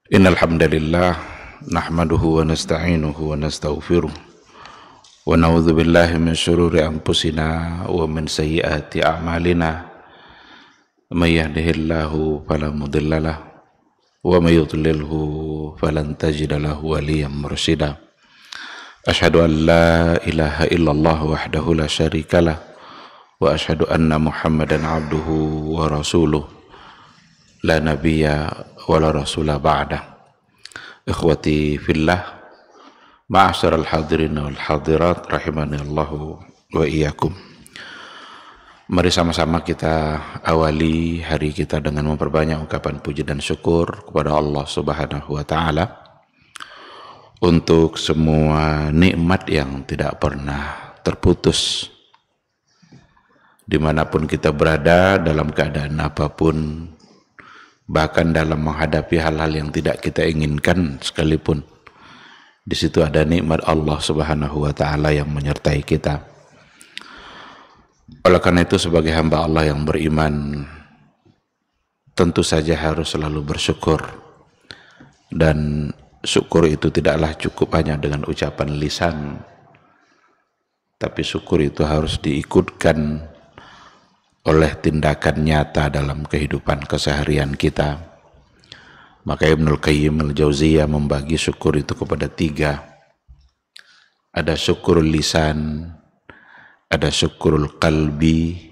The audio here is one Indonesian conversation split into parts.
Innal hamdalillah nahmaduhu wa nasta'inuhu wa nastaghfiruh wa na'udzu billahi min shururi anfusina wa min sayyiati a'malina. May yahdihillahu fala mudhillalah wa may yudlilhu falan tajida lahu waliyyan mursyida. Asyhadu an la ilaha illallah wahdahu la syarikalah wa asyhadu anna Muhammadan abduhu wa rasuluh la nabiyya wa la rasula ba'da. Ikhwati fillah, ma'asyiral hadirin wal hadirat rahimani Allahu wa iyyakum. Mari sama-sama kita awali hari kita dengan memperbanyak ungkapan puji dan syukur kepada Allah Subhanahu wa taala untuk semua nikmat yang tidak pernah terputus. Dimanapun kita berada, dalam keadaan apapun, bahkan dalam menghadapi hal-hal yang tidak kita inginkan sekalipun, di situ ada nikmat Allah Subhanahu wa taala yang menyertai kita. Oleh karena itu, sebagai hamba Allah yang beriman, tentu saja harus selalu bersyukur, dan syukur itu tidaklah cukup hanya dengan ucapan lisan, tapi syukur itu harus diikutkan oleh tindakan nyata dalam kehidupan keseharian kita. Maka Ibnul Qayyim al-Jauziyah membagi syukur itu kepada 3. Ada syukur lisan, ada syukurul qalbi,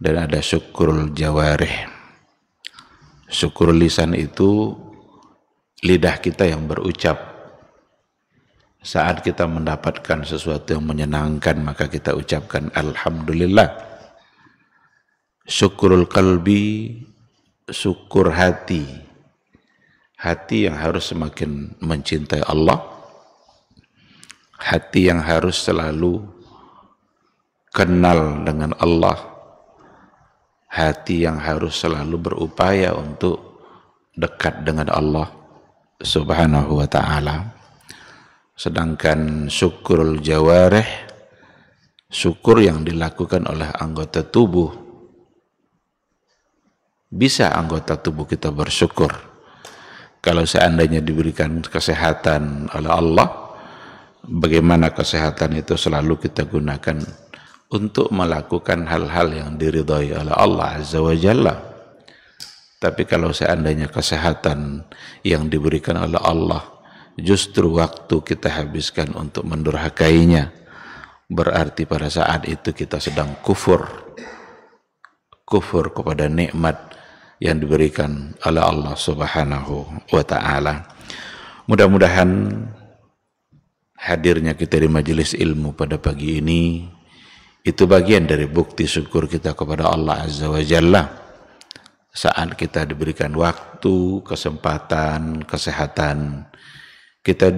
dan ada syukurul jawarih. Syukur lisan itu lidah kita yang berucap. Saat kita mendapatkan sesuatu yang menyenangkan, maka kita ucapkan alhamdulillah. Syukurul qalbi, syukur hati. Hati yang harus semakin mencintai Allah, hati yang harus selalu kenal dengan Allah, hati yang harus selalu berupaya untuk dekat dengan Allah Subhanahu wa ta'ala. Sedangkan syukurul jawarih, syukur yang dilakukan oleh anggota tubuh. Bisa anggota tubuh kita bersyukur kalau seandainya diberikan kesehatan oleh Allah. Bagaimana kesehatan itu selalu kita gunakan untuk melakukan hal-hal yang diridhai oleh Allah Azza wa Jalla. Tapi kalau seandainya kesehatan yang diberikan oleh Allah justru waktu kita habiskan untuk mendurhakainya, berarti pada saat itu kita sedang kufur kepada nikmat yang diberikan oleh Allah Subhanahu wa ta'ala. Mudah-mudahan hadirnya kita di majelis ilmu pada pagi ini itu bagian dari bukti syukur kita kepada Allah Azza wa Jalla. Saat kita diberikan waktu, kesempatan, kesehatan, kita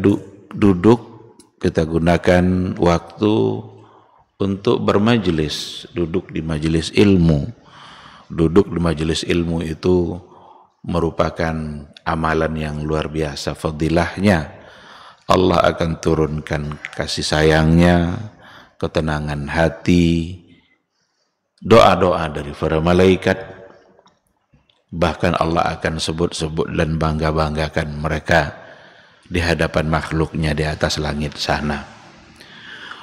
duduk, kita gunakan waktu untuk bermajelis, duduk di majelis ilmu. Duduk di majelis ilmu itu merupakan amalan yang luar biasa fadilahnya. Allah akan turunkan kasih sayangnya, ketenangan hati, doa-doa dari para malaikat. Bahkan Allah akan sebut-sebut dan bangga-banggakan mereka di hadapan makhluknya di atas langit sana.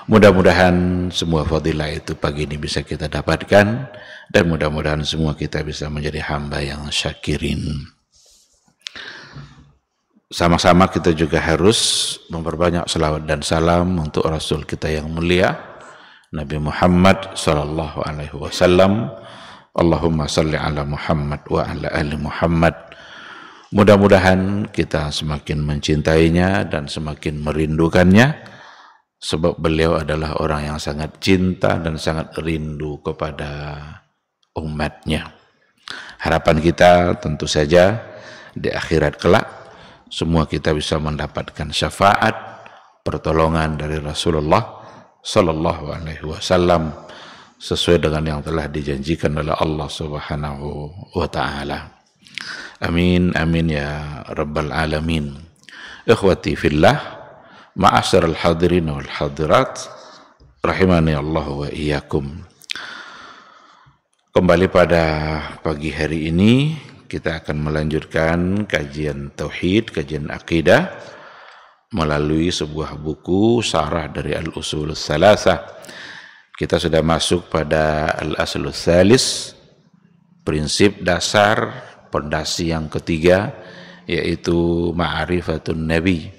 Mudah-mudahan semua fadilah itu pagi ini bisa kita dapatkan, dan mudah-mudahan semua kita bisa menjadi hamba yang syakirin. Sama-sama kita juga harus memperbanyak salawat dan salam untuk Rasul kita yang mulia Nabi Muhammad sallallahu alaihi wasallam. Allahumma salli ala Muhammad wa ala ali Muhammad. Mudah-mudahan kita semakin mencintainya dan semakin merindukannya, sebab beliau adalah orang yang sangat cinta dan sangat rindu kepada umatnya. Harapan kita tentu saja di akhirat kelak semua kita bisa mendapatkan syafaat, pertolongan dari Rasulullah sallallahu alaihi wasallam sesuai dengan yang telah dijanjikan oleh Allah Subhanahu wa taala. Amin amin ya rabbal alamin. Ikhwati fillah, ma'asyiral hadirin wal hadirat rahimani Allah wa iyyakum. Kembali pada pagi hari ini kita akan melanjutkan kajian tauhid, kajian akidah melalui sebuah buku syarah dari Al-Usul Tsalatsa. Kita sudah masuk pada Al-Aslu Tsalis, prinsip dasar pondasi yang ketiga, yaitu ma'rifatun Nabi.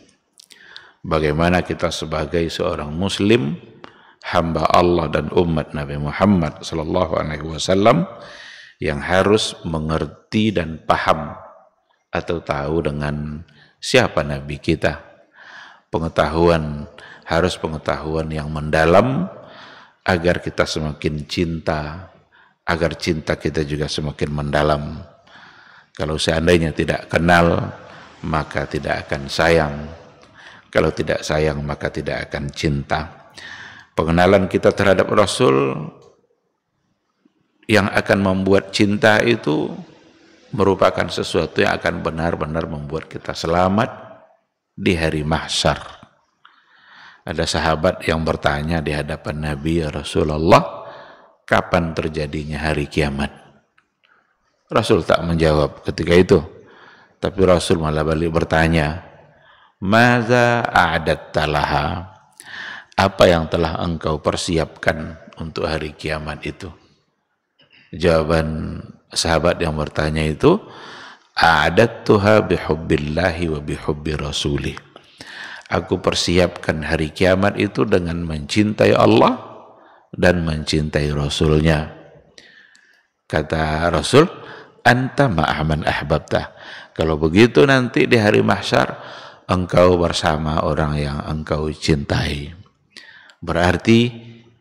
Bagaimana kita sebagai seorang muslim, hamba Allah dan umat Nabi Muhammad sallallahu alaihi wasallam yang harus mengerti dan paham atau tahu dengan siapa Nabi kita. Harus pengetahuan yang mendalam agar kita semakin cinta, agar cinta kita juga semakin mendalam. Kalau seandainya tidak kenal, maka tidak akan sayang. Kalau tidak sayang, maka tidak akan cinta. Pengenalan kita terhadap Rasul yang akan membuat cinta itu merupakan sesuatu yang akan benar-benar membuat kita selamat di hari mahsyar. Ada sahabat yang bertanya di hadapan Nabi, "Ya Rasulullah, kapan terjadinya hari kiamat?" Rasul tak menjawab ketika itu, tapi Rasul malah balik bertanya, "Maza a'adatta laha?" Apa yang telah engkau persiapkan untuk hari kiamat itu? Jawaban sahabat yang bertanya itu, "A'adattuha bihubbillahi wa bihubbi rasulih." Aku persiapkan hari kiamat itu dengan mencintai Allah dan mencintai Rasulnya. Kata Rasul, "Anta ma'aman ahbabtah." Kalau begitu nanti di hari mahsyar, engkau bersama orang yang engkau cintai. Berarti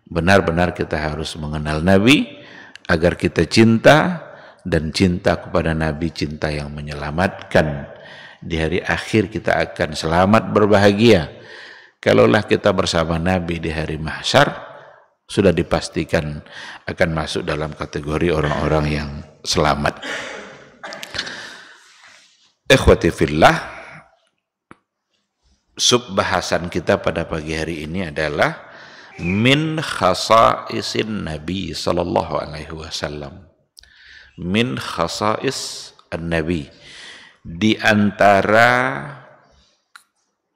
benar-benar kita harus mengenal Nabi agar kita cinta, dan cinta kepada Nabi cinta yang menyelamatkan. Di hari akhir kita akan selamat berbahagia. Kalaulah kita bersama Nabi di hari mahsyar, sudah dipastikan akan masuk dalam kategori orang-orang yang selamat. Ikhwati fillah, subbahasan kita pada pagi hari ini adalah min khasaisin Nabi sallallahu alaihi wasallam. Min khasais an-Nabi, di antara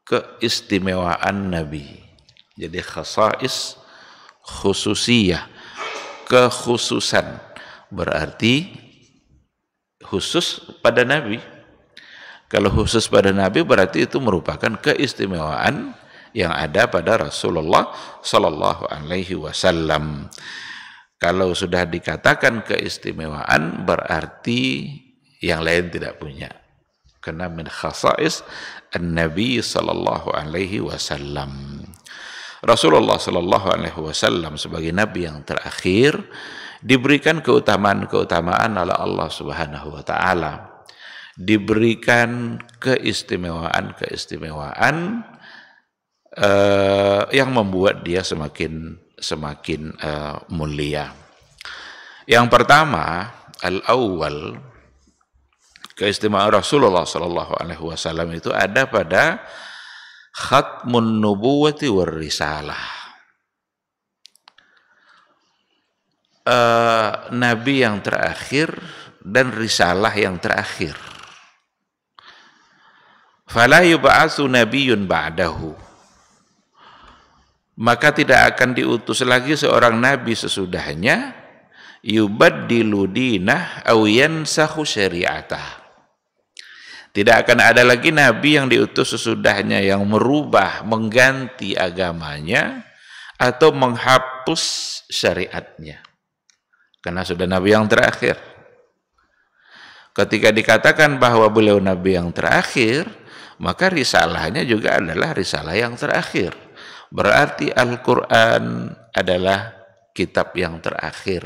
keistimewaan Nabi. Jadi khasais, khususiyah, kekhususan, berarti khusus pada Nabi. Kalau khusus pada Nabi berarti itu merupakan keistimewaan yang ada pada Rasulullah sallallahu alaihi wasallam. Kalau sudah dikatakan keistimewaan berarti yang lain tidak punya. Karena min khasais an-Nabi sallallahu alaihi wasallam. Rasulullah sallallahu alaihi wasallam sebagai nabi yang terakhir diberikan keutamaan-keutamaan oleh Allah Subhanahu wa taala. Diberikan keistimewaan-keistimewaan yang membuat dia semakin mulia. Yang pertama, al-awwal, keistimewaan Rasulullah sallallahu alaihi wasallam itu ada pada khatmun nubuwati war risalah. Nabi yang terakhir dan risalah yang terakhir. Fala yub'atsu nabiyyun ba'dahu. Maka tidak akan diutus lagi seorang nabi sesudahnya, yubaddilu dinah aw yansakhu syari'atah. Tidak akan ada lagi nabi yang diutus sesudahnya yang merubah, mengganti agamanya atau menghapus syariatnya. Karena sudah nabi yang terakhir. Ketika dikatakan bahwa beliau nabi yang terakhir, maka risalahnya juga adalah risalah yang terakhir. Berarti Al-Quran adalah kitab yang terakhir.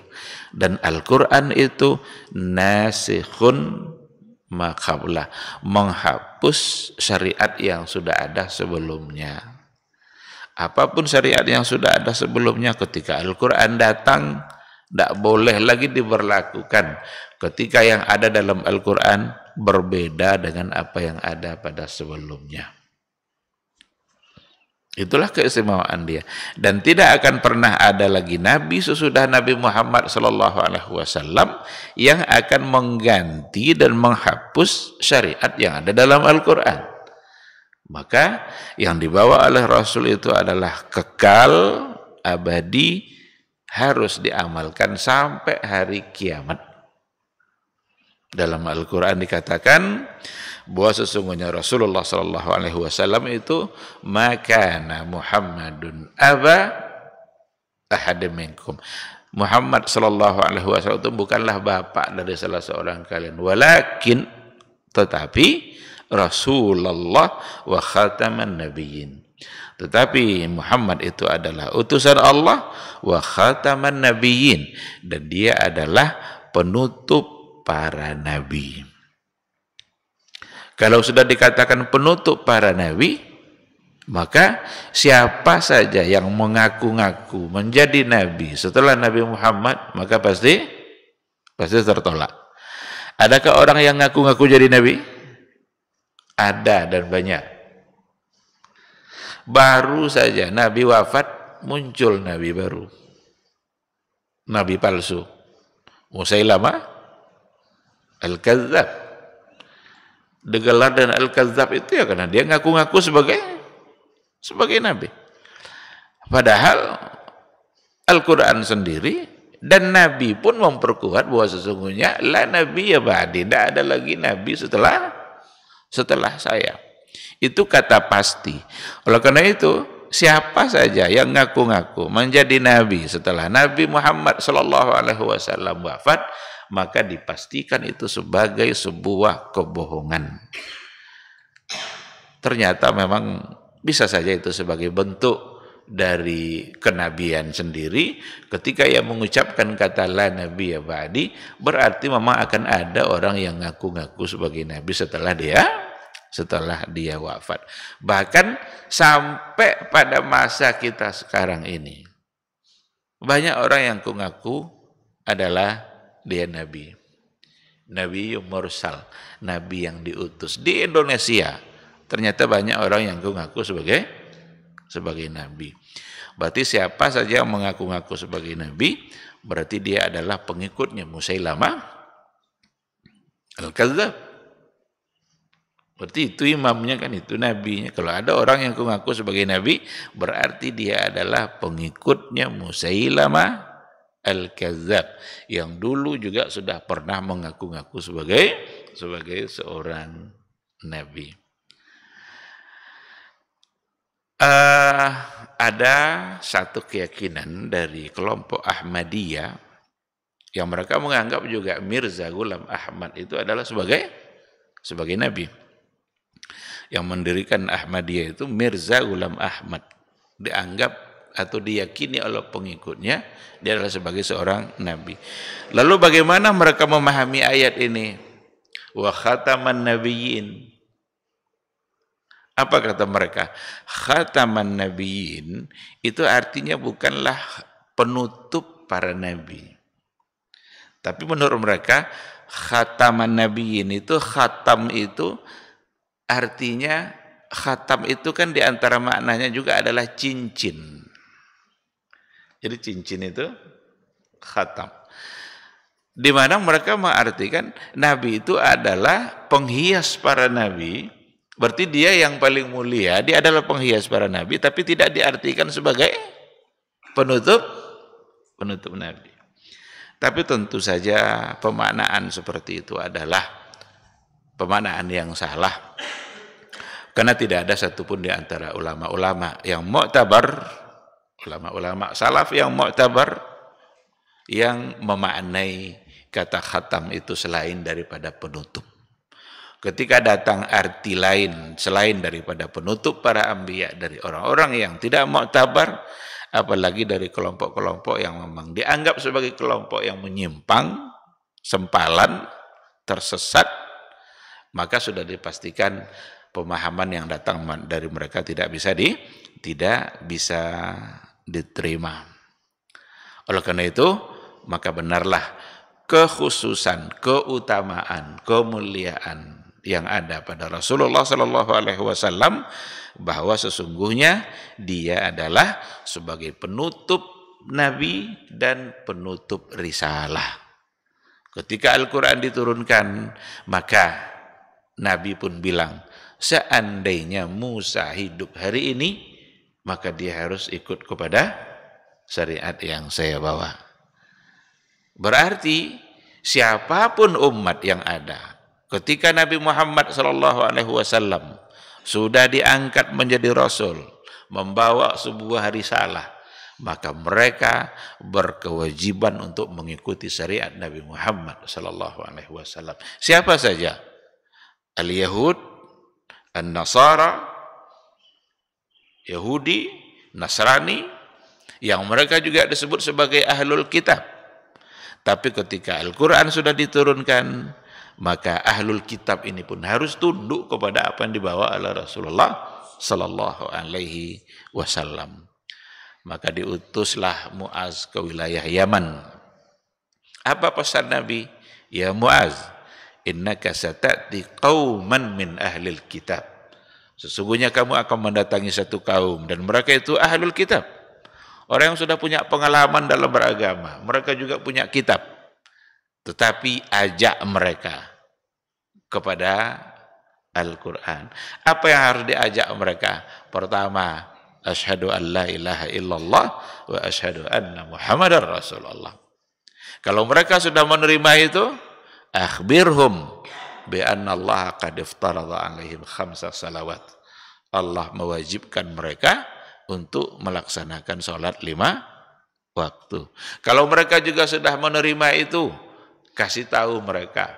Dan Al-Quran itu nasikhun ma qablah, menghapus syariat yang sudah ada sebelumnya. Apapun syariat yang sudah ada sebelumnya, ketika Al-Quran datang, tidak boleh lagi diberlakukan. Ketika yang ada dalam Al-Quran berbeda dengan apa yang ada pada sebelumnya. Itulah keistimewaan dia. Dan tidak akan pernah ada lagi nabi sesudah Nabi Muhammad SAW yang akan mengganti dan menghapus syariat yang ada dalam Al-Quran. Maka yang dibawa oleh Rasul itu adalah kekal, abadi, harus diamalkan sampai hari kiamat. Dalam Al-Quran dikatakan bahwa sesungguhnya Rasulullah SAW itu makana Muhammadun aba ahadim minkum. Muhammad SAW itu bukanlah bapak dari salah seorang kalian, walakin tetapi Rasulullah wa khataman nabiyyin. Tetapi Muhammad itu adalah utusan Allah wa khataman nabiyyin, dan dia adalah penutup para nabi. Kalau sudah dikatakan penutup para nabi, maka siapa saja yang mengaku-ngaku menjadi nabi setelah Nabi Muhammad, maka pasti tertolak. Adakah orang yang ngaku-ngaku jadi nabi? Ada, dan banyak. Baru saja Nabi wafat, muncul nabi baru. Nabi palsu. Musailamah Al-Kadzdzab. Gelar dan Al-Kadzdzab itu ya karena dia ngaku-ngaku sebagai nabi. Padahal Al-Quran sendiri dan Nabi pun memperkuat bahwa sesungguhnya la nabi ya ba'di, tidak ada lagi nabi setelah saya. Itu kata pasti. Oleh karena itu, siapa saja yang ngaku-ngaku menjadi nabi setelah Nabi Muhammad SAW wafat, maka dipastikan itu sebagai sebuah kebohongan. Ternyata memang bisa saja itu sebagai bentuk dari kenabian sendiri. Ketika ia mengucapkan kata la nabi ya ba'di, berarti memang akan ada orang yang ngaku-ngaku sebagai nabi setelah dia wafat. Bahkan sampai pada masa kita sekarang ini, banyak orang yang ngaku adalah dia nabi mursal, nabi yang diutus. Di Indonesia ternyata banyak orang yang ngaku sebagai nabi. Berarti siapa saja yang mengaku-ngaku sebagai nabi, berarti dia adalah pengikutnya Musailamah Al-Kadzdzab. Berarti itu imamnya, kan itu nabinya. Kalau ada orang yang ngaku sebagai nabi, berarti dia adalah pengikutnya Musailamah Al-Kadzdzab, yang dulu juga sudah pernah mengaku-ngaku sebagai seorang nabi. Ada satu keyakinan dari kelompok Ahmadiyah yang mereka menganggap juga Mirza Ghulam Ahmad itu adalah sebagai nabi. Yang mendirikan Ahmadiyah itu Mirza Ghulam Ahmad, dianggap atau diyakini oleh pengikutnya dia adalah sebagai seorang nabi. Lalu bagaimana mereka memahami ayat ini? Wa khataman nabiyyin. Apa kata mereka? Khataman nabiyyin itu artinya bukanlah penutup para nabi. Tapi menurut mereka khataman nabiyyin itu, khatam itu artinya, khatam itu kan diantara maknanya juga adalah cincin. Jadi cincin itu khatam. Di mana mereka mengartikan nabi itu adalah penghias para nabi. Berarti dia yang paling mulia, dia adalah penghias para nabi, tapi tidak diartikan sebagai penutup nabi. Tapi tentu saja pemaknaan seperti itu adalah pemaknaan yang salah. Karena tidak ada satupun di antara ulama-ulama yang mu'tabar, ulama-ulama salaf yang mu'tabar, yang memaknai kata khatam itu selain daripada penutup. Ketika datang arti lain selain daripada penutup para anbiya dari orang-orang yang tidak mu'tabar, apalagi dari kelompok-kelompok yang memang dianggap sebagai kelompok yang menyimpang, sempalan, tersesat, maka sudah dipastikan pemahaman yang datang dari mereka tidak bisa diterima. Oleh karena itu, maka benarlah kekhususan, keutamaan, kemuliaan yang ada pada Rasulullah Sallallahu Alaihi Wasallam, bahwa sesungguhnya dia adalah sebagai penutup nabi dan penutup risalah. Ketika Al-Quran diturunkan, maka Nabi pun bilang, seandainya Musa hidup hari ini, maka dia harus ikut kepada syariat yang saya bawa. Berarti siapapun umat yang ada, ketika Nabi Muhammad SAW sudah diangkat menjadi Rasul, membawa sebuah risalah, maka mereka berkewajiban untuk mengikuti syariat Nabi Muhammad SAW. Siapa saja? Al-Yahud, An-Nasara, Yahudi, Nasrani, yang mereka juga disebut sebagai Ahlul Kitab. Tapi ketika Al-Quran sudah diturunkan, maka Ahlul Kitab ini pun harus tunduk kepada apa yang dibawa oleh Rasulullah Sallallahu Alaihi Wasallam. Maka diutuslah Muaz ke wilayah Yaman. Apa pesan Nabi? Ya Muaz, innaka sata'ti qauman min ahlil kitab. Sesungguhnya kamu akan mendatangi satu kaum dan mereka itu ahlul kitab. Orang yang sudah punya pengalaman dalam beragama, mereka juga punya kitab. Tetapi ajak mereka kepada Al-Quran. Apa yang harus diajak mereka? Pertama, asyhadu an la ilaha illallah wa asyhadu anna Muhammadar Rasulullah. Kalau mereka sudah menerima itu, akhbirhum bi anna Allah qad iftarada alaihim khamsa salawat. Allah mewajibkan mereka untuk melaksanakan sholat 5 waktu. Kalau mereka juga sudah menerima itu, kasih tahu mereka,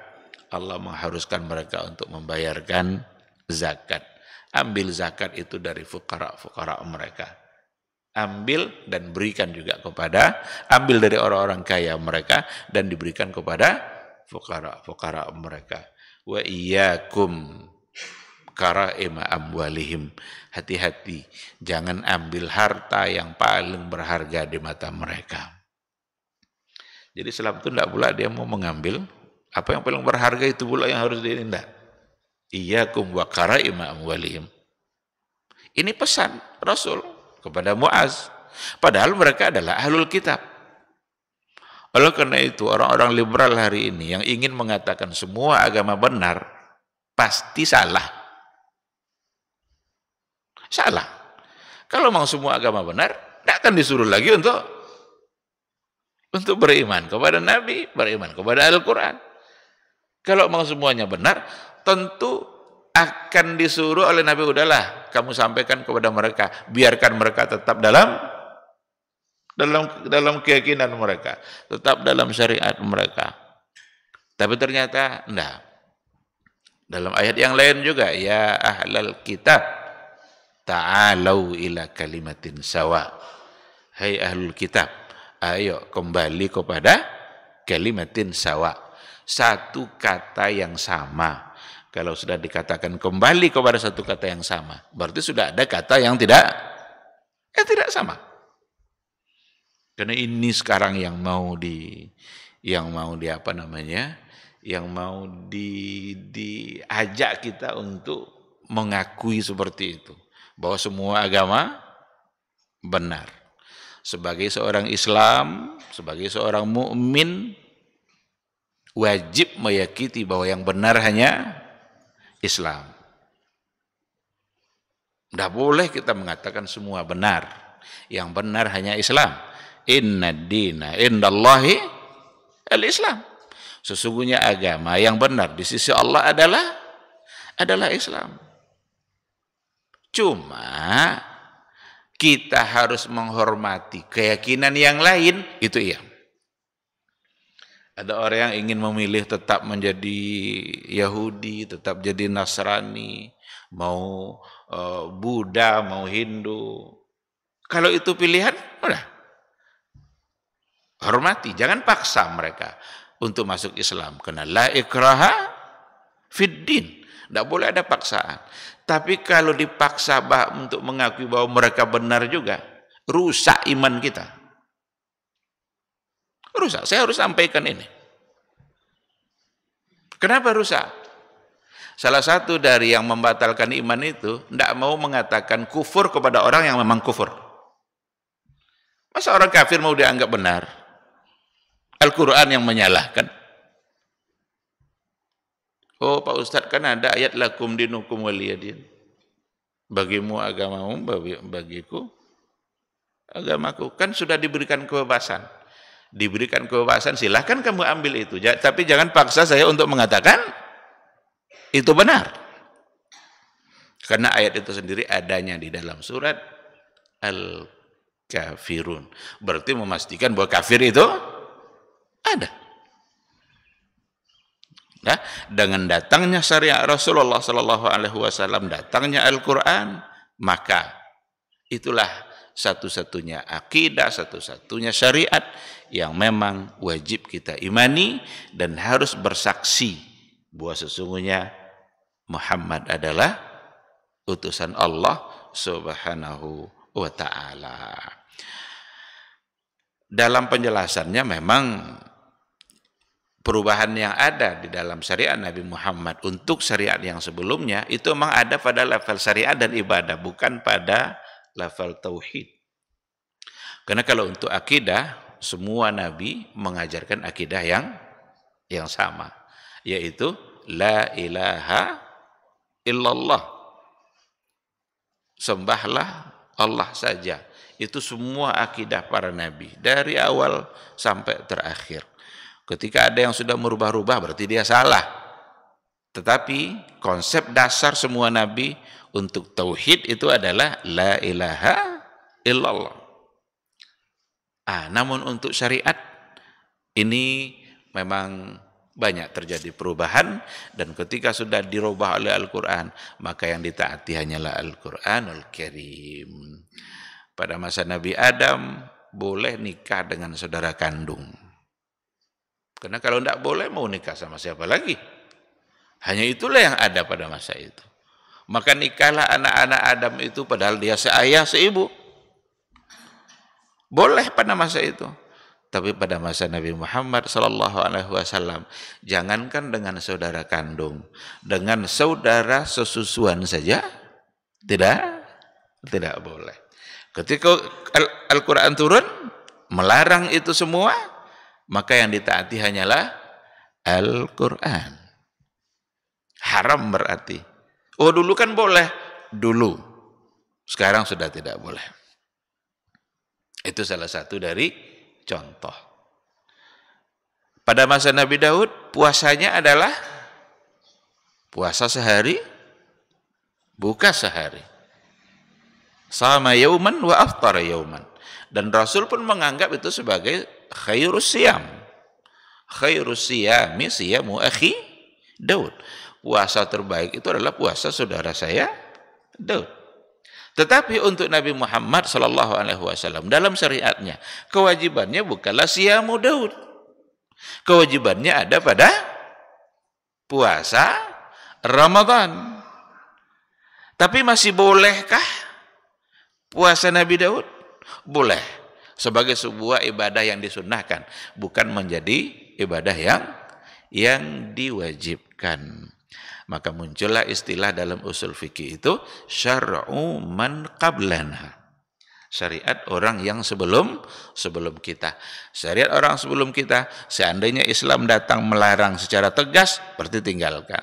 Allah mengharuskan mereka untuk membayarkan zakat. Ambil zakat itu dari fuqara mereka. Ambil dan berikan juga kepada, ambil dari orang-orang kaya mereka dan diberikan kepada fuqara mereka. Wa iyyakum karaima amwalihim. Hati-hati, jangan ambil harta yang paling berharga di mata mereka. Jadi Islam itu tidak pula dia mau mengambil apa yang paling berharga, itu pula yang harus diindah. Iyyakum wa karaima amwalihim. Ini pesan Rasul kepada Muaz. Padahal mereka adalah ahlul kitab. Oleh karena itu orang-orang liberal hari ini yang ingin mengatakan semua agama benar, pasti salah. Salah. Kalau mau semua agama benar, tidak akan disuruh lagi untuk beriman kepada Nabi, beriman kepada Al-Quran. Kalau mau semuanya benar, tentu akan disuruh oleh Nabi, udahlah kamu sampaikan kepada mereka, biarkan mereka tetap dalam keyakinan mereka, tetap dalam syariat mereka. Tapi ternyata enggak. Dalam ayat yang lain juga, ya ahlal kitab ta'alau ila kalimatin sawa. Hai ahlul kitab, ayo kembali kepada kalimatin sawa. Satu kata yang sama. Kalau sudah dikatakan kembali kepada satu kata yang sama, berarti sudah ada kata yang tidak sama. Karena ini sekarang yang mau diajak kita untuk mengakui seperti itu, bahwa semua agama benar. Sebagai seorang Islam, sebagai seorang mukmin, wajib meyakini bahwa yang benar hanya Islam. Tidak boleh kita mengatakan semua benar. Yang benar hanya Islam. Inna dina indallahi al-Islam. Sesungguhnya agama yang benar di sisi Allah adalah Islam. Cuma kita harus menghormati keyakinan yang lain, itu iya. Ada orang yang ingin memilih tetap menjadi Yahudi, tetap jadi Nasrani, mau Buddha, mau Hindu. Kalau itu pilihan, udah. Hormati, jangan paksa mereka untuk masuk Islam. Karena la ikraha fid din. Tidak boleh ada paksaan. Tapi kalau dipaksa untuk mengakui bahwa mereka benar juga, rusak iman kita. Rusak, saya harus sampaikan ini. Kenapa rusak? Salah satu dari yang membatalkan iman itu tidak mau mengatakan kufur kepada orang yang memang kufur. Masa orang kafir mau dianggap benar? Al-Quran yang menyalahkan. Oh Pak Ustadz, kan ada ayat lakum dinukum waliyadin. Bagimu agamamu, bagiku agamaku. Kan sudah diberikan kebebasan. Diberikan kebebasan, silahkan kamu ambil itu. Tapi jangan paksa saya untuk mengatakan itu benar. Karena ayat itu sendiri adanya di dalam surat Al-Kafirun. Berarti memastikan bahwa kafir itu ada. Nah, dengan datangnya syariat Rasulullah Sallallahu Alaihi Wasallam, datangnya Al-Quran, maka itulah satu-satunya akidah, satu-satunya syariat yang memang wajib kita imani dan harus bersaksi bahwa sesungguhnya Muhammad adalah utusan Allah Subhanahu wa Ta'ala. Dalam penjelasannya memang perubahan yang ada di dalam syariat Nabi Muhammad untuk syariat yang sebelumnya itu memang ada pada level syariat dan ibadah, bukan pada level tauhid. Karena kalau untuk akidah, semua nabi mengajarkan akidah yang sama, yaitu la ilaha illallah. Sembahlah Allah saja. Itu semua akidah para nabi dari awal sampai terakhir. Ketika ada yang sudah merubah-rubah berarti dia salah. Tetapi konsep dasar semua nabi untuk tauhid itu adalah la ilaha illallah. Namun untuk syariat ini memang banyak terjadi perubahan, dan ketika sudah dirubah oleh Al-Quran, maka yang ditaati hanyalah Al-Quranul Karim. Pada masa Nabi Adam boleh nikah dengan saudara kandung. Karena kalau tidak boleh mau nikah sama siapa lagi? Hanya itulah yang ada pada masa itu. Maka nikahlah anak-anak Adam itu padahal dia seayah seibu. Boleh pada masa itu. Tapi pada masa Nabi Muhammad SAW, jangankan dengan saudara kandung, dengan saudara sesusuan saja tidak boleh. Ketika Al-Quran turun melarang itu semua, maka yang ditaati hanyalah Al-Quran. Haram berarti. Oh dulu kan boleh, dulu. Sekarang sudah tidak boleh. Itu salah satu dari contoh. Pada masa Nabi Daud, puasanya adalah puasa sehari, buka sehari. Sama yauman wa aftara yauman. Dan Rasul pun menganggap itu sebagai khairus siyam. Khairus siyami siyamu akhi Daud. Puasa terbaik itu adalah puasa saudara saya Daud. Tetapi untuk Nabi Muhammad SAW dalam syariatnya, kewajibannya bukanlah siyamu Daud. Kewajibannya ada pada puasa Ramadan. Tapi masih bolehkah puasa Nabi Daud? Boleh. Sebagai sebuah ibadah yang disunnahkan, bukan menjadi ibadah yang diwajibkan. Maka muncullah istilah dalam usul fikih itu syar'u man qablana. Syariat orang yang sebelum kita. Syariat orang sebelum kita, seandainya Islam datang melarang secara tegas, berarti tinggalkan.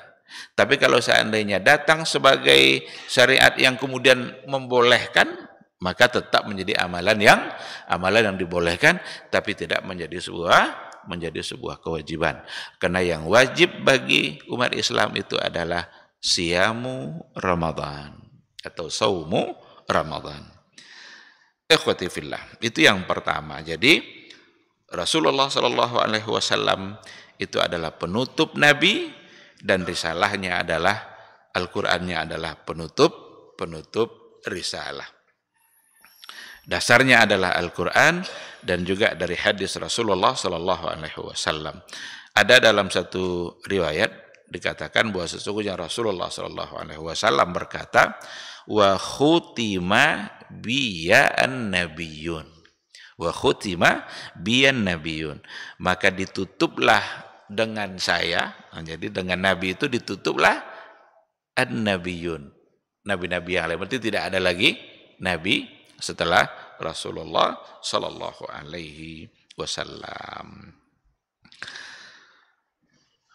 Tapi kalau seandainya datang sebagai syariat yang kemudian membolehkan, maka tetap menjadi amalan yang dibolehkan, tapi tidak menjadi sebuah kewajiban. Karena yang wajib bagi umat Islam itu adalah siyamu Ramadan atau saumu Ramadan. Ikhwati fillah, itu yang pertama. Jadi Rasulullah SAW itu adalah penutup Nabi, dan risalahnya adalah Al-Qur'annya adalah penutup risalah. Dasarnya adalah Al-Quran dan juga dari hadis Rasulullah SAW. Ada dalam satu riwayat dikatakan bahwa sesungguhnya Rasulullah SAW berkata, wa khutima biyan nabiyun. Wa khutima biyan nabiyun. Maka ditutuplah dengan saya. Jadi dengan Nabi itu ditutuplah an-nabiyun. Nabi-nabi yang lain. Berarti tidak ada lagi nabi setelah Rasulullah sallallahu alaihi wasallam.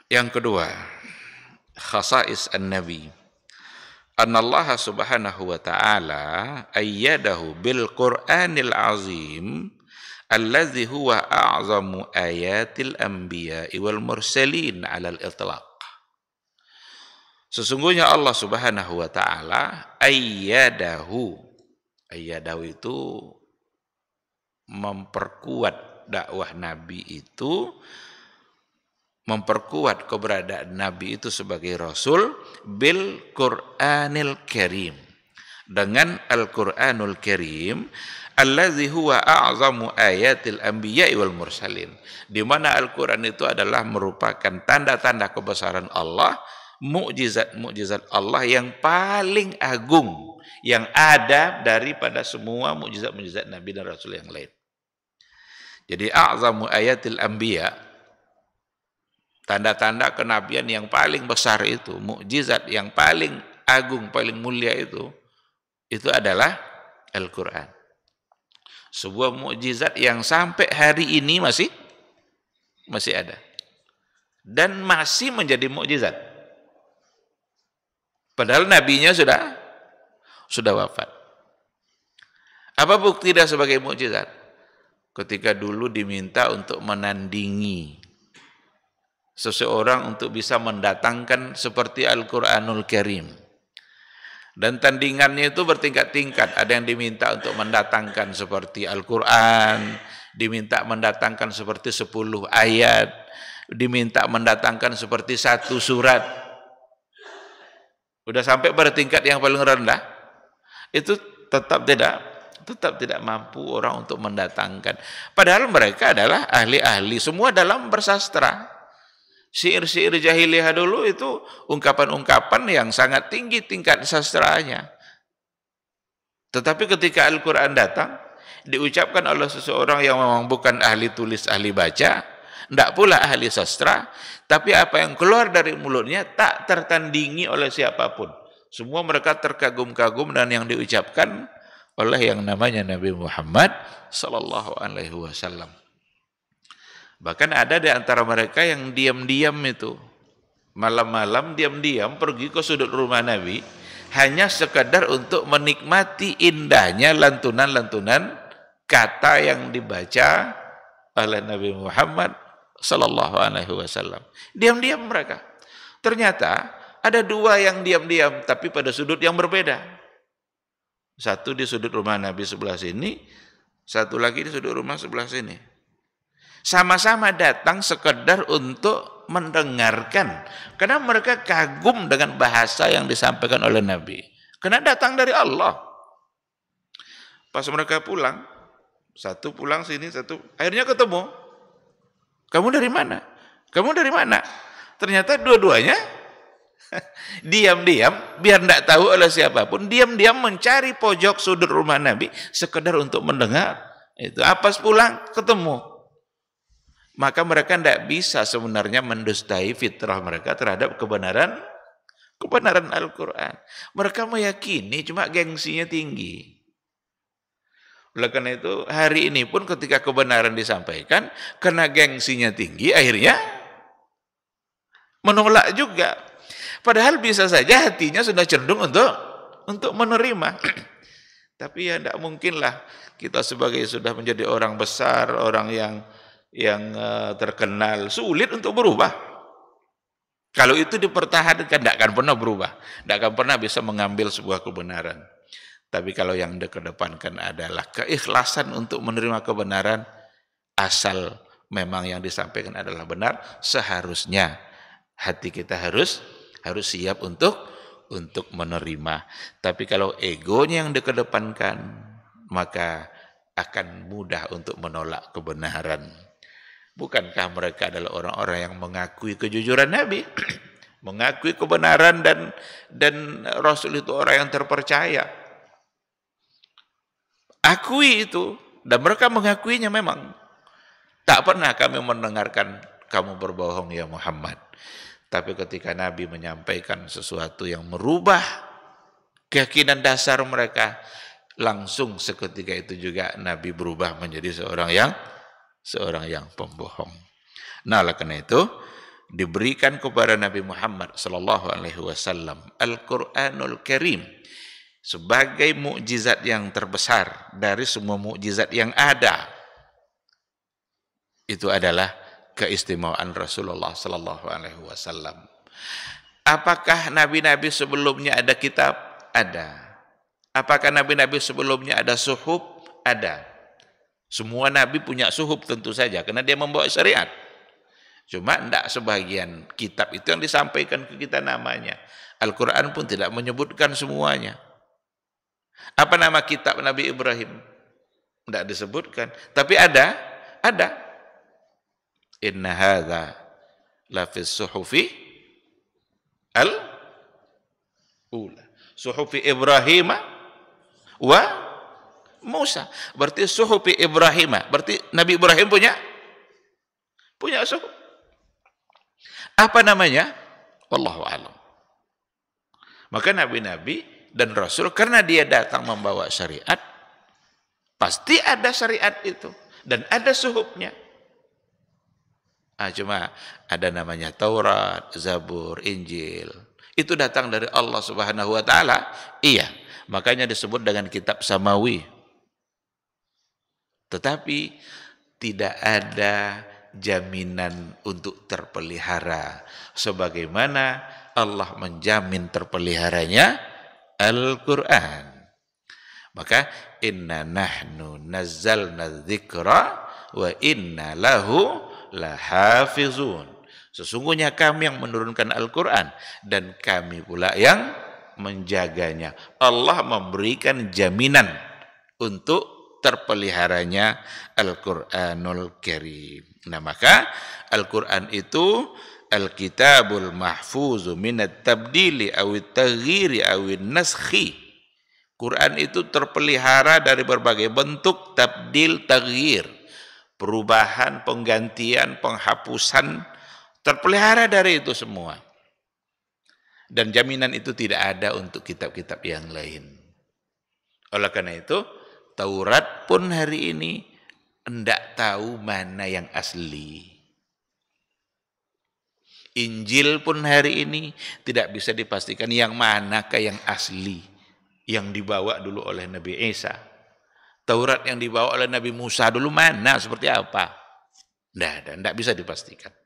Yang kedua, khasais an-nabi. Anna Allah subhanahu wa ta'ala ayyadahu bil Qur'anil azim alladzi huwa a'zamu ayatil anbiya'i wal mursalin 'alal itlaq. Sesungguhnya Allah subhanahu wa ta'ala ayyadahu. Ayyadahu itu memperkuat dakwah Nabi itu, memperkuat keberadaan Nabi itu sebagai Rasul bil Qur'anil Karim, dengan Al-Qur'anul Karim allazi huwa a'zamu ayatil anbiya'i wal mursalin, di mana Al-Qur'an itu adalah merupakan tanda-tanda kebesaran Allah, mukjizat-mukjizat Allah yang paling agung yang ada daripada semua mukjizat-mukjizat Nabi dan Rasul yang lain. Jadi a'zamu ayatil anbiya, tanda-tanda kenabian yang paling besar itu, mukjizat yang paling agung, paling mulia itu adalah Al-Quran. Sebuah mukjizat yang sampai hari ini masih ada dan masih menjadi mukjizat. Padahal nabinya sudah wafat. Apa bukti dia sebagai mukjizat? Ketika dulu diminta untuk menandingi seseorang untuk bisa mendatangkan seperti Al-Qur'anul Karim. Dan tandingannya itu bertingkat-tingkat. Ada yang diminta untuk mendatangkan seperti Al-Qur'an, diminta mendatangkan seperti 10 ayat, diminta mendatangkan seperti 1 surat. Udah sampai pada tingkat yang paling rendah, itu tetap tidak mampu orang untuk mendatangkan. Padahal mereka adalah ahli-ahli semua dalam bersastra. Syair-syair jahiliyah dulu itu ungkapan-ungkapan yang sangat tinggi tingkat sastranya. Tetapi ketika Al-Quran datang, diucapkan oleh seseorang yang memang bukan ahli tulis, ahli baca, tidak pula ahli sastra, tapi apa yang keluar dari mulutnya tak tertandingi oleh siapapun. Semua mereka terkagum-kagum dan yang diucapkan oleh yang namanya Nabi Muhammad sallallahu alaihi wasallam. Bahkan ada di antara mereka yang diam-diam itu, malam-malam diam-diam pergi ke sudut rumah Nabi, hanya sekadar untuk menikmati indahnya lantunan-lantunan kata yang dibaca oleh Nabi Muhammad sallallahu alaihi wasallam. Diam-diam mereka. Ternyata ada 2 yang diam-diam tapi pada sudut yang berbeda. Satu di sudut rumah Nabi sebelah sini, satu lagi di sudut rumah sebelah sini. Sama-sama datang sekedar untuk mendengarkan. Karena mereka kagum dengan bahasa yang disampaikan oleh Nabi. Karena datang dari Allah. Pas mereka pulang, satu pulang sini, satu akhirnya ketemu. Kamu dari mana? Kamu dari mana? Ternyata dua-duanya diam-diam, biar tidak tahu oleh siapapun, diam-diam mencari pojok sudut rumah Nabi sekedar untuk mendengar. Itu apa pulang ketemu. Maka mereka tidak bisa sebenarnya mendustai fitrah mereka terhadap kebenaran Al-Quran. Mereka meyakini cuma gengsinya tinggi. Oleh karena itu hari ini pun ketika kebenaran disampaikan, karena gengsinya tinggi akhirnya menolak juga. Padahal bisa saja hatinya sudah cenderung untuk menerima. Tapi ya tidak mungkinlah kita sebagai sudah menjadi orang besar, orang yang terkenal, sulit untuk berubah. Kalau itu dipertahankan tidak akan pernah berubah, tidak akan pernah bisa mengambil sebuah kebenaran. Tapi kalau yang dikedepankan adalah keikhlasan untuk menerima kebenaran, asal memang yang disampaikan adalah benar, seharusnya hati kita harus siap untuk menerima. Tapi kalau egonya yang dikedepankan, maka akan mudah untuk menolak kebenaran. Bukankah mereka adalah orang-orang yang mengakui kejujuran Nabi, mengakui kebenaran dan Rasul itu orang yang terpercaya. Akui itu, dan mereka mengakuinya memang. Tak pernah kami mendengarkan kamu berbohong ya Muhammad. Tapi ketika Nabi menyampaikan sesuatu yang merubah keyakinan dasar mereka, langsung seketika itu juga Nabi berubah menjadi seorang yang pembohong. Nah, oleh karena itu diberikan kepada Nabi Muhammad sallallahu alaihi wasallam Al-Qur'anul Karim sebagai mukjizat yang terbesar dari semua mukjizat yang ada. Itu adalah keistimewaan Rasulullah sallallahu alaihi wasallam. Apakah nabi-nabi sebelumnya ada kitab? Ada. Apakah nabi-nabi sebelumnya ada suhuf? Ada. Semua nabi punya suhuf tentu saja karena dia membawa syariat. Cuma tidak sebagian kitab itu yang disampaikan ke kita namanya. Al-Quran pun tidak menyebutkan semuanya. Apa nama kitab Nabi Ibrahim? Tidak disebutkan. Tapi ada. Inna hadza lafis suhufi al-ula. Suhufi Ibrahim wa Musa. Berarti suhufi Ibrahim. Berarti Nabi Ibrahim punya suhuf. Apa namanya? Wallahu a'lam. Maka nabi-nabi dan rasul karena dia datang membawa syariat, pasti ada syariat itu dan ada suhufnya. Cuma ada namanya Taurat, Zabur, Injil. Itu datang dari Allah Subhanahu wa taala. Iya, makanya disebut dengan kitab samawi. Tetapi tidak ada jaminan untuk terpelihara sebagaimana Allah menjamin terpeliharanya Al-Qur'an. Maka inna nahnu nazzalna dzikra wa inna lahu lahafizun. Sesungguhnya kami yang menurunkan Al-Qur'an dan kami pula yang menjaganya. Allah memberikan jaminan untuk terpeliharanya Al-Qur'anul Karim. Nah, maka Al-Qur'an itu Al-Kitabul Mahfuzu minat tabdili awit taghyiri awit naskhi. Quran itu terpelihara dari berbagai bentuk tabdil, taghyir, perubahan, penggantian, penghapusan, terpelihara dari itu semua. Dan jaminan itu tidak ada untuk kitab-kitab yang lain. Oleh karena itu, Taurat pun hari ini hendak tahu mana yang asli. Injil pun hari ini tidak bisa dipastikan yang manakah yang asli, yang dibawa dulu oleh Nabi Isa. Taurat yang dibawa oleh Nabi Musa dulu mana, seperti apa? Tidak bisa dipastikan.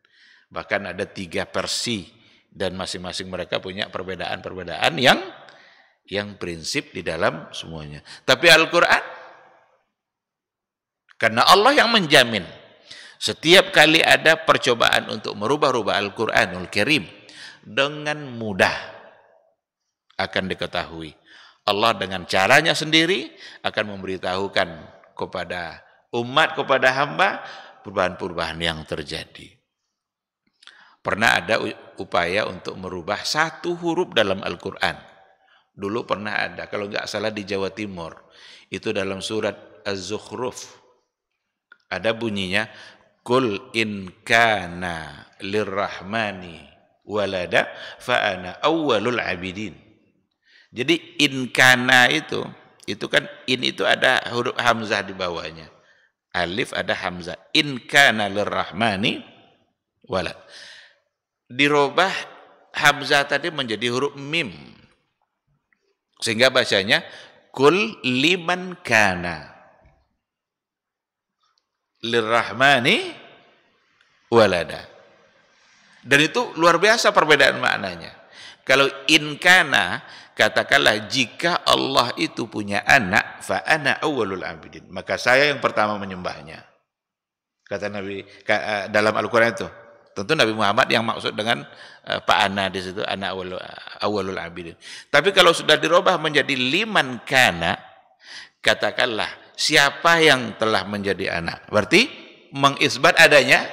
Bahkan ada 3 versi dan masing-masing mereka punya perbedaan-perbedaan yang prinsip di dalam semuanya. Tapi Al-Quran, karena Allah yang menjamin, setiap kali ada percobaan untuk merubah-rubah Al-Quranul Karim, dengan mudah akan diketahui. Allah dengan caranya sendiri akan memberitahukan kepada umat, kepada hamba, perubahan-perubahan yang terjadi. Pernah ada upaya untuk merubah 1 huruf dalam Al-Quran. Dulu pernah ada, kalau nggak salah di Jawa Timur, itu dalam surat Az-Zukhruf. Ada bunyinya, Qul in kana lirrahmani walada fa ana awwalul abidin. Jadi in kana itu kan in itu ada huruf hamzah di bawahnya. Alif ada hamzah. In kana lirrahmani walad. Dirubah hamzah tadi menjadi huruf mim. Sehingga bacanya Qul liman kana lirrahmani walada. Dan itu luar biasa perbedaan maknanya. Kalau in kana, katakanlah jika Allah itu punya anak, fa ana awwalul abidin, maka saya yang pertama menyembahnya. Kata Nabi dalam Al-Qur'an itu. Tentu Nabi Muhammad yang maksud dengan Pak Ana di situ, anak awwalul abidin. Tapi kalau sudah dirubah menjadi liman kana, katakanlah siapa yang telah menjadi anak. Berarti mengisbat adanya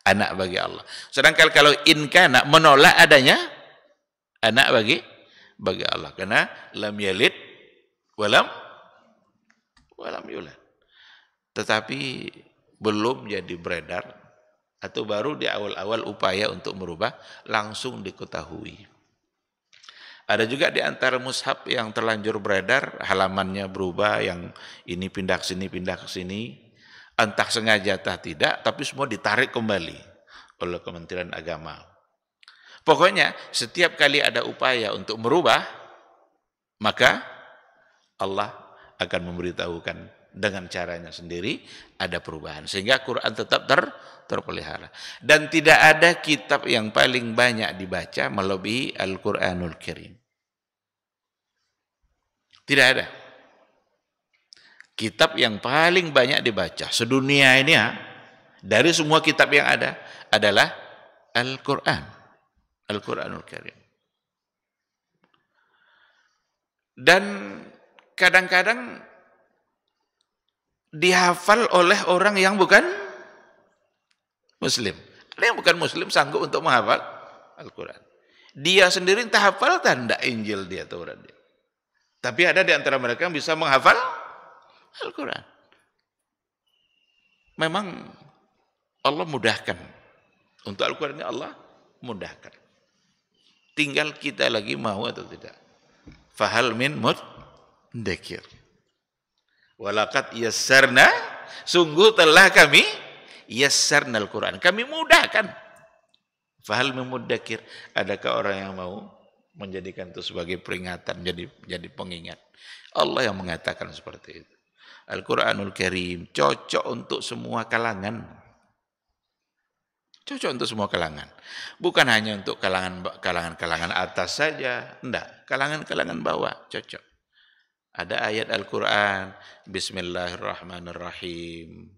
anak bagi Allah. Sedangkan kalau in kana, menolak adanya anak bagi Allah. Karena lam yalid walam yulad. Tetapi belum jadi beredar atau baru di awal-awal upaya untuk merubah langsung diketahui. Ada juga di antara mushaf yang terlanjur beredar, halamannya berubah, yang ini pindah ke sini, entah sengaja atau tidak, tapi semua ditarik kembali oleh Kementerian Agama. Pokoknya setiap kali ada upaya untuk merubah, maka Allah akan memberitahukan dengan caranya sendiri ada perubahan. Sehingga Quran tetap terpelihara. Dan tidak ada kitab yang paling banyak dibaca melebihi Al-Quranul Karim. Tidak ada. Kitab yang paling banyak dibaca sedunia ini dari semua kitab yang ada adalah Al-Quran. Al-Quranul Karim. Dan kadang-kadang dihafal oleh orang yang bukan Muslim. Ada yang bukan Muslim sanggup untuk menghafal Al-Quran. Dia sendiri entah hafal tanda Injil dia, Taurat dia. Tapi ada di antara mereka yang bisa menghafal Al-Quran. Memang Allah mudahkan. Untuk Al-Quran ini Allah mudahkan. Tinggal kita lagi mau atau tidak. Fahal min muddakir. Walaqad yassarna, sungguh telah kami yassarna Al-Quran. Kami mudahkan. Fahal min muddakir. Adakah orang yang mau menjadikan itu sebagai peringatan, jadi pengingat? Allah yang mengatakan seperti itu. Al-Quranul Karim cocok untuk semua kalangan. Cocok untuk semua kalangan. Bukan hanya untuk kalangan atas saja. Enggak, kalangan bawah cocok. Ada ayat Al-Quran, Bismillahirrahmanirrahim,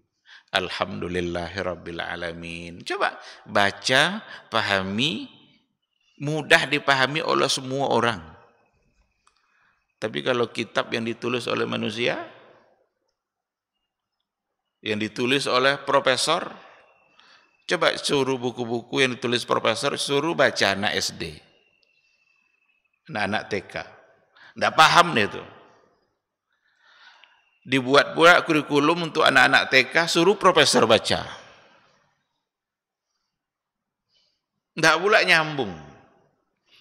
Alhamdulillahirabbil alamin. Coba baca, pahami, mudah dipahami oleh semua orang. Tapi kalau kitab yang ditulis oleh manusia, yang ditulis oleh profesor, coba suruh buku-buku yang ditulis profesor, suruh baca anak SD, anak-anak TK. Nggak paham deh itu. Dibuat pula kurikulum untuk anak-anak TK, suruh profesor baca. Nggak pula nyambung.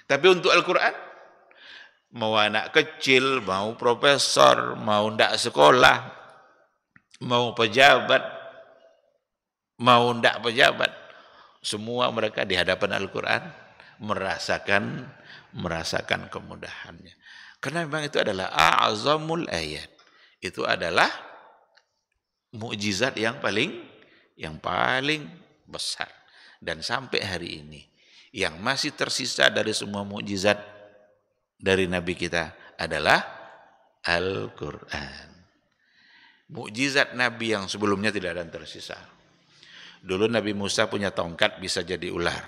Tapi untuk Al-Quran, mau anak kecil, mau profesor, mau ndak sekolah, mau pejabat, mau ndak pejabat, semua mereka di hadapan Al-Quran merasakan kemudahannya. Karena memang itu adalah a'zamul ayat. Itu adalah mukjizat yang paling besar. Dan sampai hari ini yang masih tersisa dari semua mukjizat dari Nabi kita adalah Al-Quran. Mukjizat Nabi yang sebelumnya tidak ada yang tersisa. Dulu Nabi Musa punya tongkat bisa jadi ular.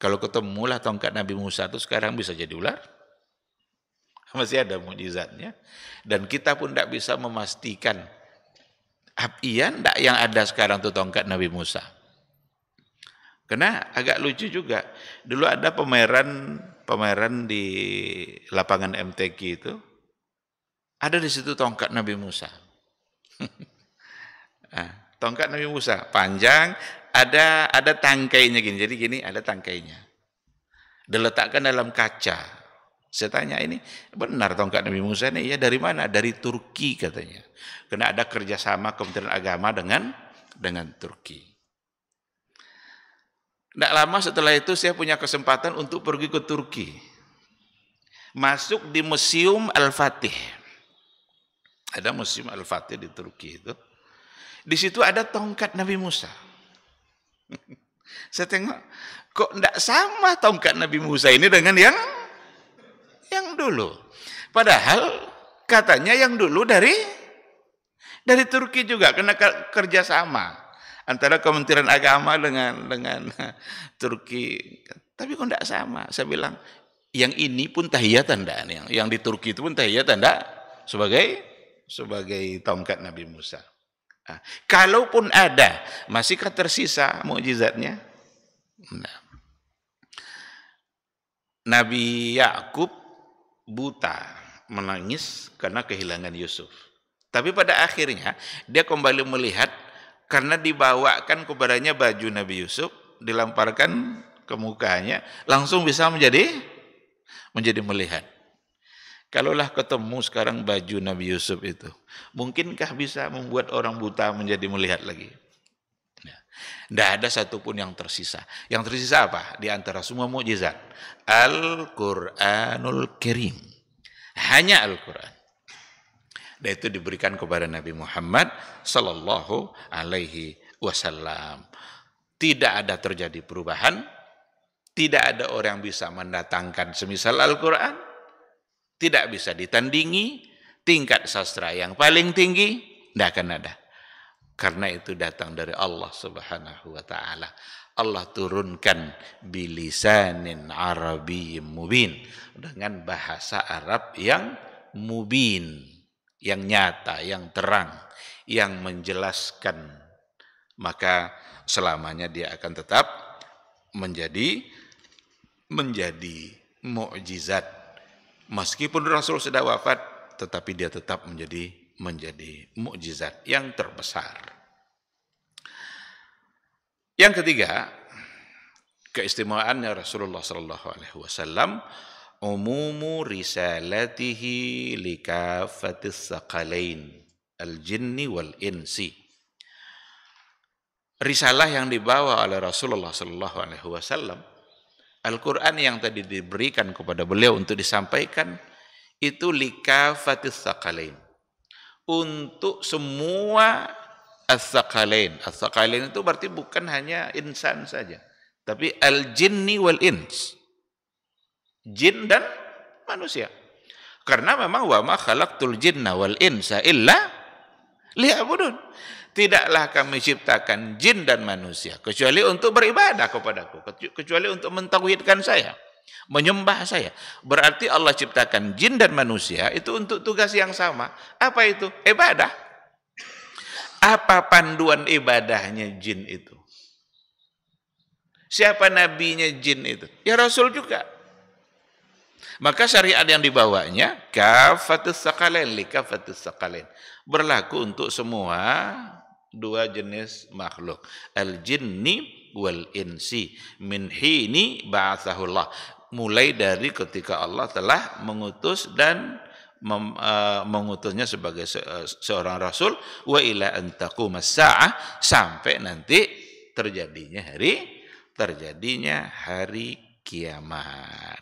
Kalau ketemulah tongkat Nabi Musa itu sekarang bisa jadi ular. Masih ada mukjizatnya. Dan kita pun tidak bisa memastikan iya enggak yang ada sekarang itu tongkat Nabi Musa. Karena agak lucu juga. Dulu ada pameran di lapangan MTQ itu. Ada di situ tongkat Nabi Musa. Nah, tongkat Nabi Musa panjang, ada tangkainya gini. Jadi gini ada tangkainya. Diletakkan dalam kaca. Saya tanya, ini benar tongkat Nabi Musa ini? Ya, dari mana? Dari Turki katanya. Karena ada kerjasama Kementerian Agama dengan Turki. Tidak lama setelah itu saya punya kesempatan untuk pergi ke Turki. Masuk di Museum Al-Fatih. Ada Museum Al-Fatih di Turki itu. Di situ ada tongkat Nabi Musa. Saya tengok, kok tidak sama tongkat Nabi Musa ini dengan yang dulu. Padahal katanya yang dulu dari Turki juga, karena kerjasama antara Kementerian Agama dengan Turki. Tapi kok tidak sama? Saya bilang, yang ini pun tahiyatan enggak? Yang di Turki itu pun tahiyatan enggak? Sebagai tongkat Nabi Musa. Nah, kalaupun ada, masihkah tersisa mukjizatnya? Nah. Nabi Yakub buta, menangis karena kehilangan Yusuf. Tapi pada akhirnya dia kembali melihat Karena dibawakan kepadanya baju Nabi Yusuf, dilemparkan ke mukanya, langsung bisa menjadi melihat. Kalaulah ketemu sekarang baju Nabi Yusuf itu, mungkinkah bisa membuat orang buta menjadi melihat lagi? Tidak ada satupun yang tersisa. Yang tersisa apa? Di antara semua mukjizat, Al-Quranul Karim. Hanya Al-Quran. Dan itu diberikan kepada Nabi Muhammad sallallahu alaihi wasallam. Tidak ada terjadi perubahan, tidak ada orang bisa mendatangkan semisal Al-Quran, tidak bisa ditandingi, tingkat sastra yang paling tinggi, tidak akan ada. Karena itu datang dari Allah Subhanahu wa ta'ala. Allah turunkan bilisanin Arabiyyin mubin, dengan bahasa Arab yang mubin, yang nyata, yang terang, yang menjelaskan. Maka selamanya dia akan tetap menjadi mukjizat. Meskipun Rasul sudah wafat, tetapi dia tetap menjadi mukjizat yang terbesar. Yang ketiga, keistimewaannya Rasulullah sallallahu alaihi wasallam, umumu risalatihi likafatis saqalain, al-jinni wal insi. Risalah yang dibawa oleh Rasulullah sallallahu alaihi wasallam, Al-Quran yang tadi diberikan kepada beliau untuk disampaikan, itu likafatis saqalain, untuk semua as-saqalain. As-saqalain itu berarti bukan hanya insan saja, tapi al-jinni wal ins, jin dan manusia. Karena memang wa ma khalaqtul jinna wal insa illa liya'budun. Tidaklah kami ciptakan jin dan manusia kecuali untuk beribadah kepadaku, kecuali untuk mentauhidkan saya, menyembah saya. Berarti Allah ciptakan jin dan manusia itu untuk tugas yang sama. Apa itu? Ibadah. Apa panduan ibadahnya jin itu? Siapa nabinya jin itu? Ya Rasul juga. Maka syariat yang dibawanya kafatus saqalain, likafatus saqalain, berlaku untuk semua dua jenis makhluk, al-jinni wal insi, min hini ba'athahullah, mulai dari ketika Allah telah mengutus dan mengutusnya sebagai seorang rasul, wa ila an taqumas saah, sampai nanti terjadinya hari kiamat.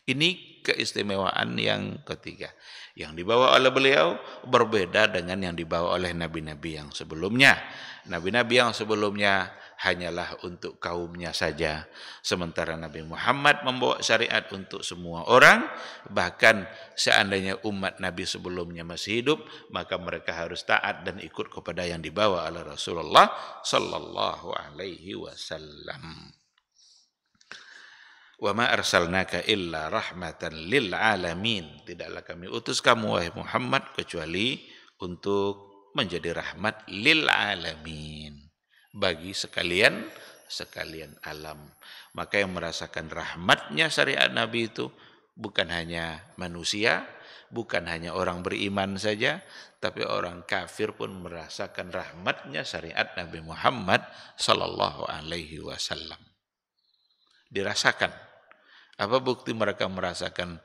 Ini keistimewaan yang ketiga. Yang dibawa oleh beliau berbeda dengan yang dibawa oleh nabi-nabi yang sebelumnya. Nabi-nabi yang sebelumnya hanyalah untuk kaumnya saja. Sementara Nabi Muhammad membawa syariat untuk semua orang. Bahkan seandainya umat Nabi sebelumnya masih hidup, maka mereka harus taat dan ikut kepada yang dibawa oleh Rasulullah sallallahu alaihi wasallam. Wa ma arsalnaka illa rahmatan lil alamin. Tidaklah kami utus kamu wahai Muhammad kecuali untuk menjadi rahmat lil alamin, bagi sekalian alam. Maka yang merasakan rahmatnya syariat Nabi itu bukan hanya manusia, bukan hanya orang beriman saja, tapi orang kafir pun merasakan rahmatnya syariat Nabi Muhammad sallallahu alaihi wasallam. Dirasakan. Apa bukti mereka merasakan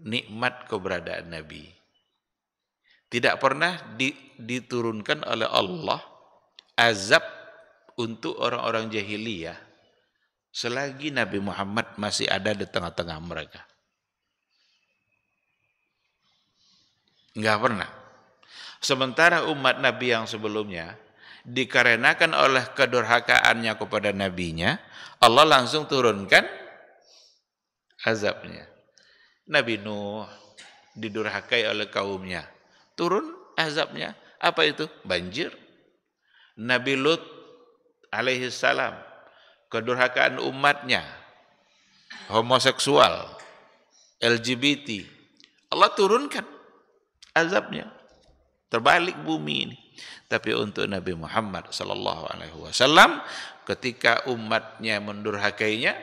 nikmat keberadaan Nabi? Tidak pernah diturunkan oleh Allah azab untuk orang-orang jahiliyah selagi Nabi Muhammad masih ada di tengah-tengah mereka. Enggak pernah. Sementara umat Nabi yang sebelumnya, dikarenakan oleh kedurhakaannya kepada nabinya, Allah langsung turunkan azabnya. Nabi Nuh didurhakai oleh kaumnya, turun azabnya. Apa itu? Banjir. Nabi Lut alaihi salam, kedurhakaan umatnya, homoseksual, LGBT, Allah turunkan azabnya. Terbalik bumi ini. Tapi untuk Nabi Muhammad sallallahu alaihi wasallam, ketika umatnya mendurhakainya,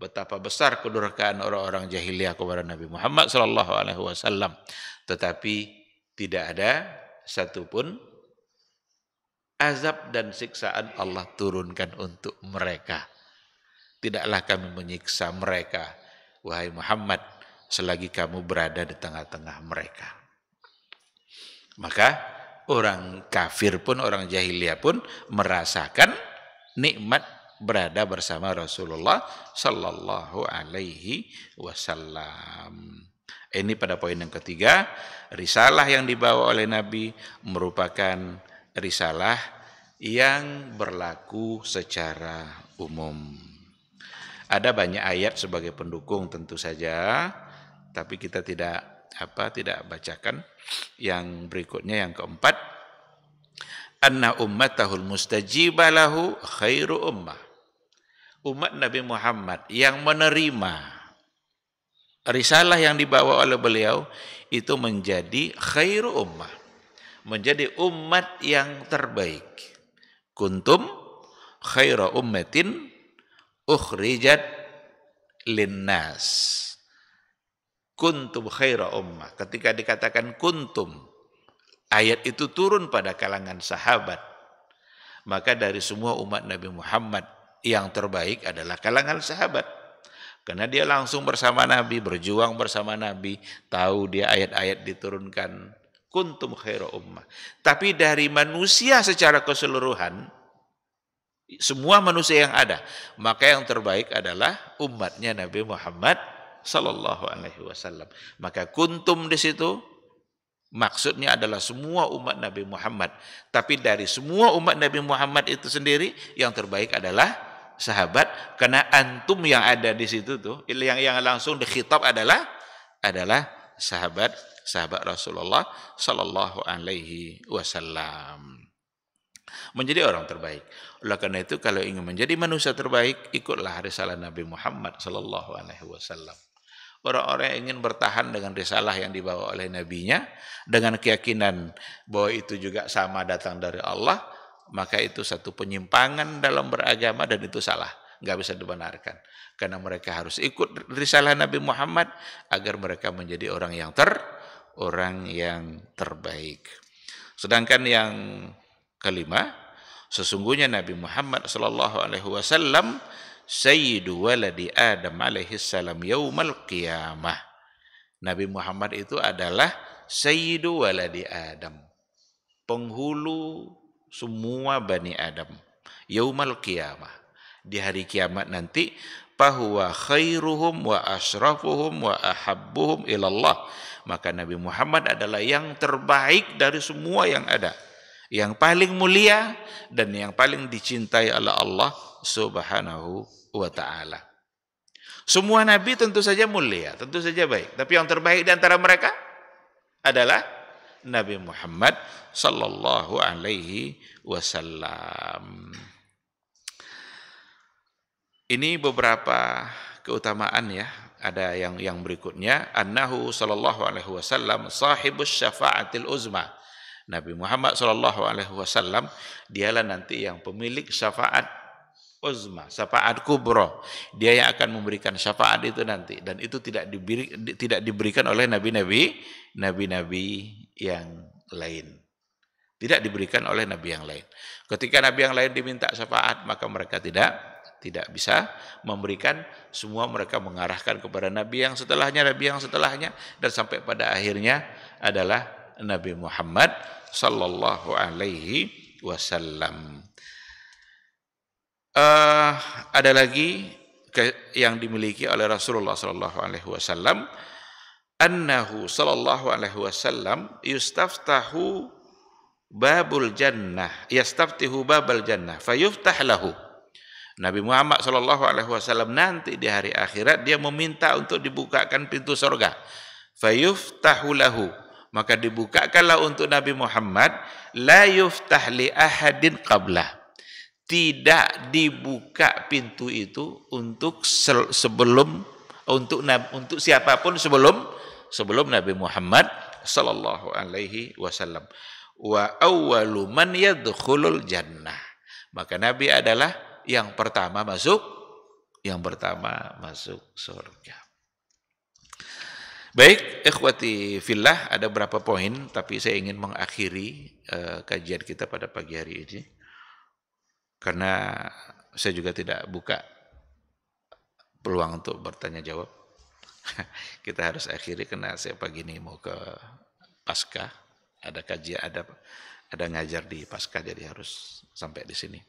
betapa besar kedurhakaan orang-orang jahiliyah kepada Nabi Muhammad sallallahu alaihi wasallam, tetapi tidak ada satupun azab dan siksaan Allah turunkan untuk mereka. Tidaklah kami menyiksa mereka, wahai Muhammad, selagi kamu berada di tengah-tengah mereka. Maka orang kafir pun, orang jahiliyah pun merasakan nikmat berada bersama Rasulullah sallallahu alaihi wasallam. Ini pada poin yang ketiga, risalah yang dibawa oleh Nabi merupakan risalah yang berlaku secara umum. Ada banyak ayat sebagai pendukung tentu saja, tapi kita tidak bacakan. Yang berikutnya yang keempat, anna ummatahul mustajibah lahu khairu ummah. Umat Nabi Muhammad yang menerima risalah yang dibawa oleh beliau itu menjadi khairu ummah, menjadi umat yang terbaik. Kuntum khairu ummatin ukhrijat linnas. Kuntum khairu ummah. Ketika dikatakan kuntum, ayat itu turun pada kalangan sahabat. Maka dari semua umat Nabi Muhammad yang terbaik adalah kalangan sahabat. Karena dia langsung bersama Nabi, berjuang bersama Nabi, tahu dia ayat-ayat diturunkan, kuntum khairu ummah. Tapi dari manusia secara keseluruhan, semua manusia yang ada, maka yang terbaik adalah umatnya Nabi Muhammad sallallahu alaihi wasallam. Maka kuntum di situ maksudnya adalah semua umat Nabi Muhammad. Tapi dari semua umat Nabi Muhammad itu sendiri, yang terbaik adalah sahabat, karena antum yang ada di situ tuh, yang langsung dikhitab adalah sahabat Rasulullah sallallahu alaihi wasallam. Menjadi orang terbaik. Oleh karena itu, kalau ingin menjadi manusia terbaik, ikutlah risalah Nabi Muhammad sallallahu alaihi wasallam. Orang-orang yang ingin bertahan dengan risalah yang dibawa oleh nabinya, dengan keyakinan bahwa itu juga sama datang dari Allah, maka itu satu penyimpangan dalam beragama dan itu salah, nggak bisa dibenarkan. Karena mereka harus ikut risalah Nabi Muhammad agar mereka menjadi orang yang terbaik. Sedangkan yang kelima, sesungguhnya Nabi Muhammad sallallahu alaihi wasallam sayyidu waladi Adam alaihi salam yaumal qiyamah. Nabi Muhammad itu adalah sayyidu waladi Adam, penghulu semua Bani Adam. Yaumal qiyamah, di hari kiamat nanti, fahuwa khairuhum wa asrafuhum wa ahabbuhum ilallah. Maka Nabi Muhammad adalah yang terbaik dari semua yang ada, yang paling mulia dan yang paling dicintai oleh Allah subhanahu wa ta'ala. Semua Nabi tentu saja mulia, tentu saja baik, tapi yang terbaik di antara mereka adalah Nabi Muhammad sallallahu alaihi wasallam. Ini beberapa keutamaan ya. Ada yang berikutnya, annahu sallallahu alaihi wasallam sahibus syafa'atil uzma. Nabi Muhammad sallallahu alaihi wasallam dialah nanti yang pemilik syafaat uzma, syafaat kubra. Dia yang akan memberikan syafaat itu nanti, dan itu tidak diberikan oleh nabi-nabi yang lain. Tidak diberikan oleh nabi yang lain. Ketika nabi yang lain diminta syafaat, maka mereka tidak bisa memberikan. Semua mereka mengarahkan kepada nabi yang setelahnya, dan sampai pada akhirnya adalah Nabi Muhammad sallallahu alaihi wasallam. Ada lagi yang dimiliki oleh Rasulullah sallallahu alaihi wasallam, annahu sallallahu alaihi wasallam yastaftihu babal jannah fayuftah lahu. Nabi Muhammad sallallahu alaihi wasallam nanti di hari akhirat dia meminta untuk dibukakan pintu surga. Fayuftahu lahu, maka dibukakanlah untuk Nabi Muhammad, la yuftah li ahadin qablah. Tidak dibuka pintu itu untuk siapapun sebelum Nabi Muhammad sallallahu alaihi wasallam. Wa awwalu man yadkhulul jannah. Maka Nabi adalah yang pertama masuk surga. Baik, ikhwati fillah, ada beberapa poin, tapi saya ingin mengakhiri kajian kita pada pagi hari ini. Karena saya juga tidak buka peluang untuk bertanya jawab. Kita harus akhiri karena saya pagi ini mau ke Paskah, ada kajian, ada ngajar di Paskah, jadi harus sampai di sini.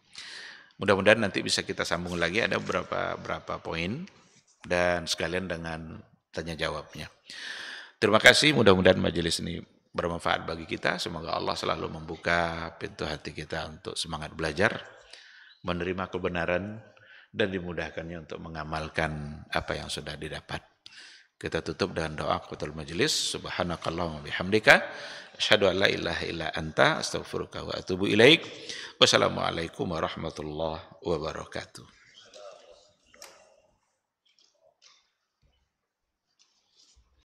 Mudah-mudahan nanti bisa kita sambung lagi, ada beberapa poin dan sekalian dengan tanya jawabnya. Terima kasih, mudah-mudahan majelis ini bermanfaat bagi kita. Semoga Allah selalu membuka pintu hati kita untuk semangat belajar, menerima kebenaran, dan dimudahkannya untuk mengamalkan apa yang sudah didapat. Kita tutup dengan doa qatul majelis. Subhanakallahumma bihamdika asyhadu an la ilaha illa anta astaghfiruka wa atubu ilaik. Wassalamualaikum warahmatullahi wabarakatuh.